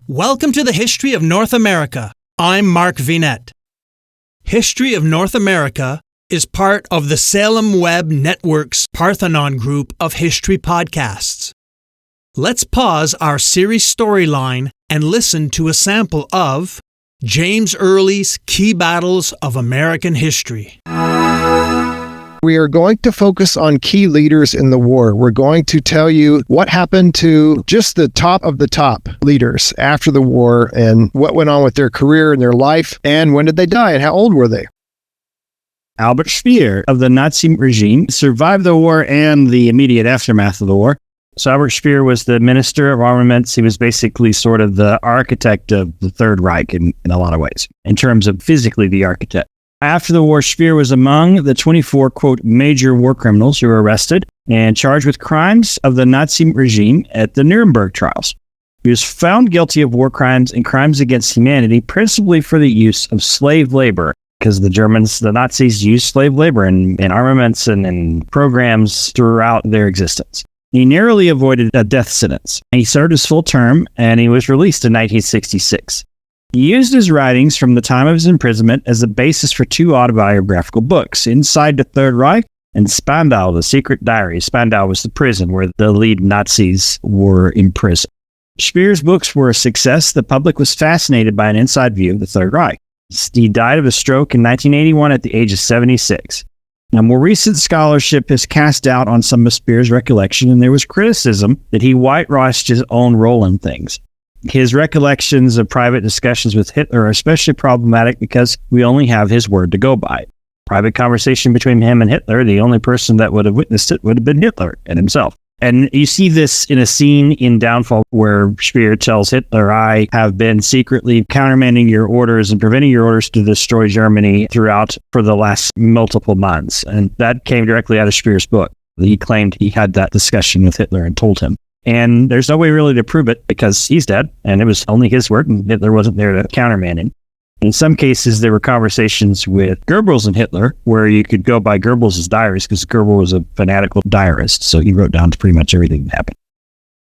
Welcome to the History of North America. I'm Mark Vinette. History of North America is part of the Salem Web Network's Parthenon group of history podcasts. Let's pause our series storyline and listen to a sample of James Early's Key Battles of American History. We are going to focus on key leaders in the war. We're going to tell you what happened to just the top of the top leaders after the war and what went on with their career and their life and when did they die and how old were they. Albert Speer of the Nazi regime survived the war and the immediate aftermath of the war. So Albert Speer was the Minister of Armaments. He was basically sort of the architect of the Third Reich in a lot of ways, in terms of physically the architect. After the war, Speer was among the 24, quote, major war criminals who were arrested and charged with crimes of the Nazi regime at the Nuremberg trials. He was found guilty of war crimes and crimes against humanity, principally for the use of slave labor, because the Nazis used slave labor in armaments and in programs throughout their existence. He narrowly avoided a death sentence. He served his full term, and he was released in 1966. He used his writings from the time of his imprisonment as the basis for two autobiographical books, Inside the Third Reich and Spandau, the Secret Diary. Spandau was the prison where the lead Nazis were imprisoned. Speer's books were a success. The public was fascinated by an inside view of the Third Reich. He died of a stroke in 1981 at the age of 76. Now, more recent scholarship has cast doubt on some of Speer's recollection, and there was criticism that he whitewashed his own role in things. His recollections of private discussions with Hitler are especially problematic because we only have his word to go by. Private conversation between him and Hitler, the only person that would have witnessed it would have been Hitler and himself. And you see this in a scene in Downfall where Speer tells Hitler, I have been secretly countermanding your orders and preventing your orders to destroy Germany throughout for the last multiple months. And that came directly out of Speer's book. He claimed he had that discussion with Hitler and told him. And there's no way really to prove it because he's dead and it was only his word and Hitler wasn't there to countermand him. In some cases, there were conversations with Goebbels and Hitler where you could go by Goebbels' diaries because Goebbels was a fanatical diarist, so he wrote down pretty much everything that happened.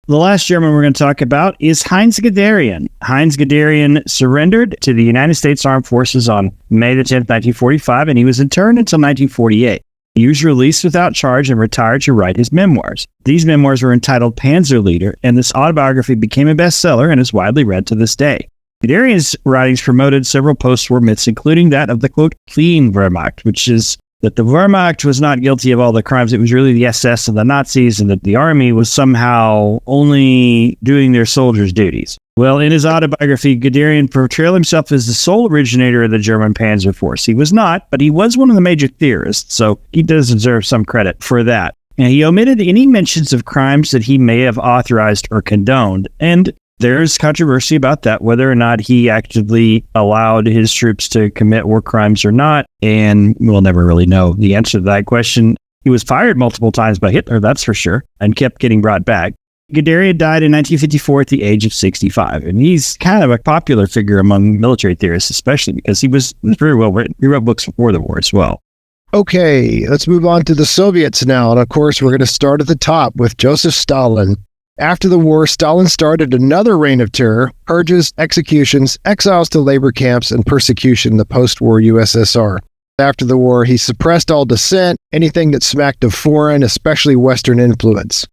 The last German we're going to talk about is Heinz Guderian. Heinz Guderian surrendered to the United States Armed Forces on May the 10th, 1945, and he was interned until 1948. He was released without charge and retired to write his memoirs. These memoirs were entitled Panzer Leader, and this autobiography became a bestseller and is widely read to this day. Guderian's writings promoted several post-war myths, including that of the, quote, clean Wehrmacht, which is that the Wehrmacht was not guilty of all the crimes. It was really the SS and the Nazis, and that the army was somehow only doing their soldiers' duties. Well, in his autobiography, Guderian portrayed himself as the sole originator of the German Panzer Force. He was not, but he was one of the major theorists, so he does deserve some credit for that. And he omitted any mentions of crimes that he may have authorized or condoned, and there's controversy about that, whether or not he actively allowed his troops to commit war crimes or not, and we'll never really know the answer to that question. He was fired multiple times by Hitler, that's for sure, and kept getting brought back. Guderian died in 1954 at the age of 65, and he's kind of a popular figure among military theorists, especially because he was very well written. He wrote books before the war as well. Okay, let's move on to the Soviets now, and of course we're going to start at the top with Joseph Stalin. After the war, Stalin started another reign of terror, purges, executions, exiles to labor camps, and persecution in the post-war USSR. After the war, he suppressed all dissent, anything that smacked of foreign, especially Western influence.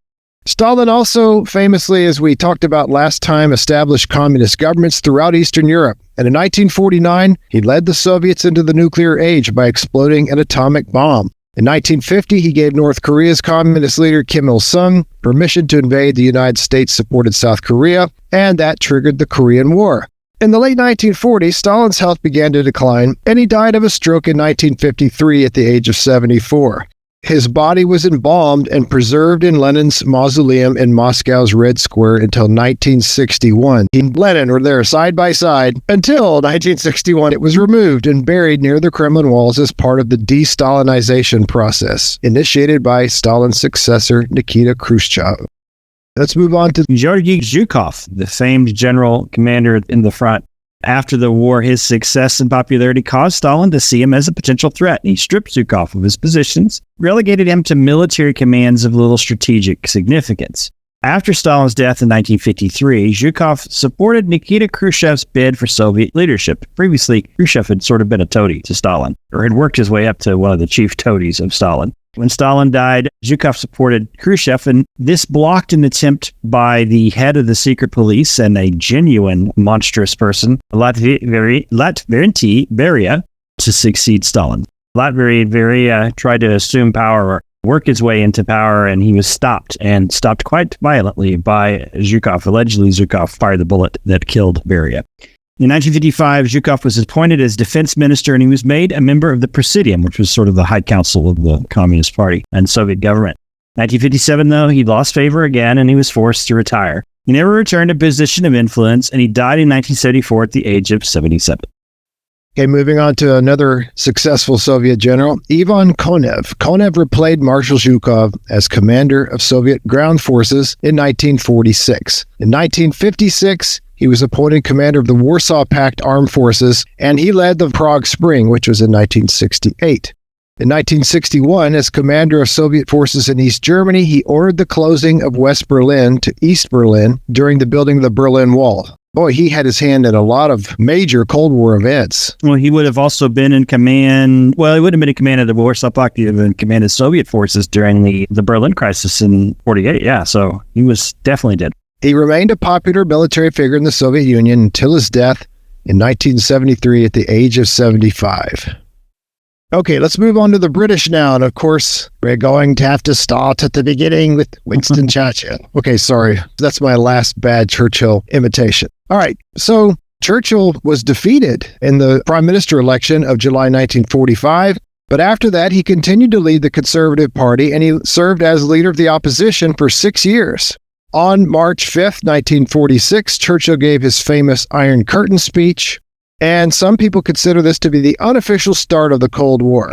Stalin also, famously, as we talked about last time, established communist governments throughout Eastern Europe. And in 1949, he led the Soviets into the nuclear age by exploding an atomic bomb. In 1950, he gave North Korea's communist leader Kim Il-sung permission to invade the United States-supported South Korea, and that triggered the Korean War. In the late 1940s, Stalin's health began to decline, and he died of a stroke in 1953 at the age of 74. His body was embalmed and preserved in Lenin's mausoleum in Moscow's Red Square until 1961. He and Lenin were there side by side until 1961. It was removed and buried near the Kremlin walls as part of the de-Stalinization process, initiated by Stalin's successor, Nikita Khrushchev. Let's move on to Georgy Zhukov, the famed general commander in the front. After the war, his success and popularity caused Stalin to see him as a potential threat, and he stripped Zhukov of his positions, relegated him to military commands of little strategic significance. After Stalin's death in 1953, Zhukov supported Nikita Khrushchev's bid for Soviet leadership. Previously, Khrushchev had sort of been a toady to Stalin, or had worked his way up to one of the chief toadies of Stalin. When Stalin died, Zhukov supported Khrushchev, and this blocked an attempt by the head of the secret police and a genuine monstrous person, Lavrentiy Beria, to succeed Stalin. Lavrentiy Beria tried to assume power or work his way into power, and he was stopped quite violently by Zhukov. Allegedly, Zhukov fired the bullet that killed Beria. In 1955, Zhukov was appointed as defense minister, and he was made a member of the Presidium, which was sort of the high council of the Communist Party and Soviet government. 1957, though, he lost favor again, and he was forced to retire. He never returned to a position of influence, and he died in 1974 at the age of 77. Okay, moving on to another successful Soviet general, Ivan Konev. Konev replaced Marshal Zhukov as commander of Soviet ground forces in 1946. In 1956, he was appointed commander of the Warsaw Pact Armed Forces, and he led the Prague Spring, which was in 1968. In 1961, as commander of Soviet forces in East Germany, he ordered the closing of West Berlin to East Berlin during the building of the Berlin Wall. Boy, he had his hand in a lot of major Cold War events. Well, he would have also been in command. Well, he wouldn't have been in command of the Warsaw Pact. He would have been in command of Soviet forces during the Berlin crisis in 48. Yeah, so he was definitely dead. He remained a popular military figure in the Soviet Union until his death in 1973 at the age of 75. Okay, let's move on to the British now. And of course, we're going to have to start at the beginning with Winston Churchill. Okay, sorry. That's my last bad Churchill imitation. All right, so Churchill was defeated in the prime minister election of July 1945. But after that, he continued to lead the Conservative Party, and he served as leader of the opposition for 6 years. On March 5th, 1946, Churchill gave his famous Iron Curtain speech, and some people consider this to be the unofficial start of the Cold War.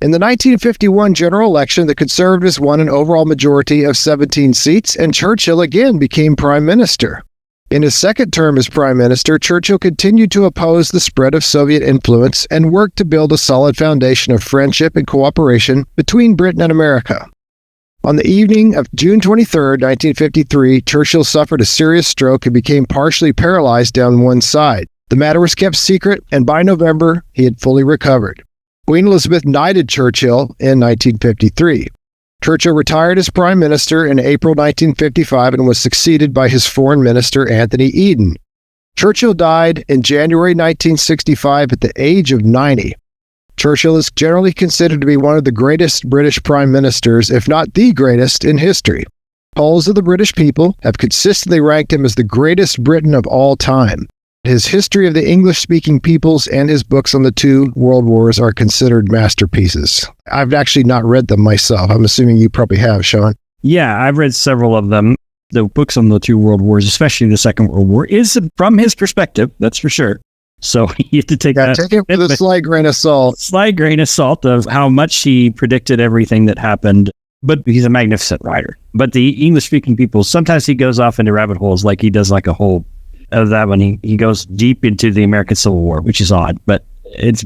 In the 1951 general election, the Conservatives won an overall majority of 17 seats, and Churchill again became prime minister. In his second term as prime minister, Churchill continued to oppose the spread of Soviet influence and worked to build a solid foundation of friendship and cooperation between Britain and America. On the evening of June 23, 1953, Churchill suffered a serious stroke and became partially paralyzed down one side. The matter was kept secret, and by November, he had fully recovered. Queen Elizabeth knighted Churchill in 1953. Churchill retired as prime minister in April 1955 and was succeeded by his foreign minister, Anthony Eden. Churchill died in January 1965 at the age of 90. Churchill is generally considered to be one of the greatest British prime ministers, if not the greatest, in history. Polls of the British people have consistently ranked him as the greatest Briton of all time. His History of the English-Speaking Peoples and his books on the two world wars are considered masterpieces. I've actually not read them myself. I'm assuming you probably have, Sean. Yeah, I've read several of them. The books on the two world wars, especially the Second World War, is from his perspective, that's for sure. So you have to take that. Take it with a slight grain of salt. Slight grain of salt of how much he predicted everything that happened. But he's a magnificent writer. But the English-speaking people, sometimes he goes off into rabbit holes, like he does like a whole of that one. He goes deep into the American Civil War, which is odd, but it's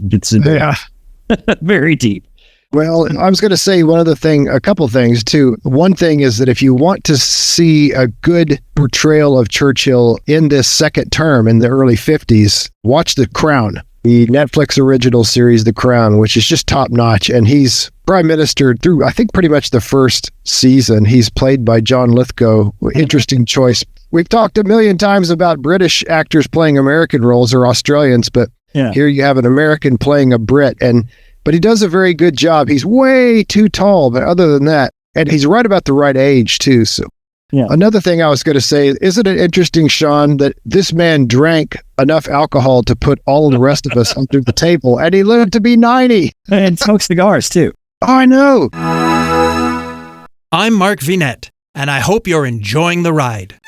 very deep. Well, I was going to say a couple things too. One thing is that if you want to see a good portrayal of Churchill in this second term in the early 50s, watch The Crown, the Netflix original series, The Crown, which is just top notch. And he's prime minister through, I think, pretty much the first season. He's played by John Lithgow. Interesting choice. We've talked a million times about British actors playing American roles or Australians, but here you have an American playing a Brit, but he does a very good job. He's way too tall, but other than that, and he's right about the right age too. So another thing I was going to say, isn't it interesting, Sean, that this man drank enough alcohol to put all of the rest of us under the table, and he lived to be 90. And smoked cigars too. Oh, I know. I'm Mark Vinette, and I hope you're enjoying the ride.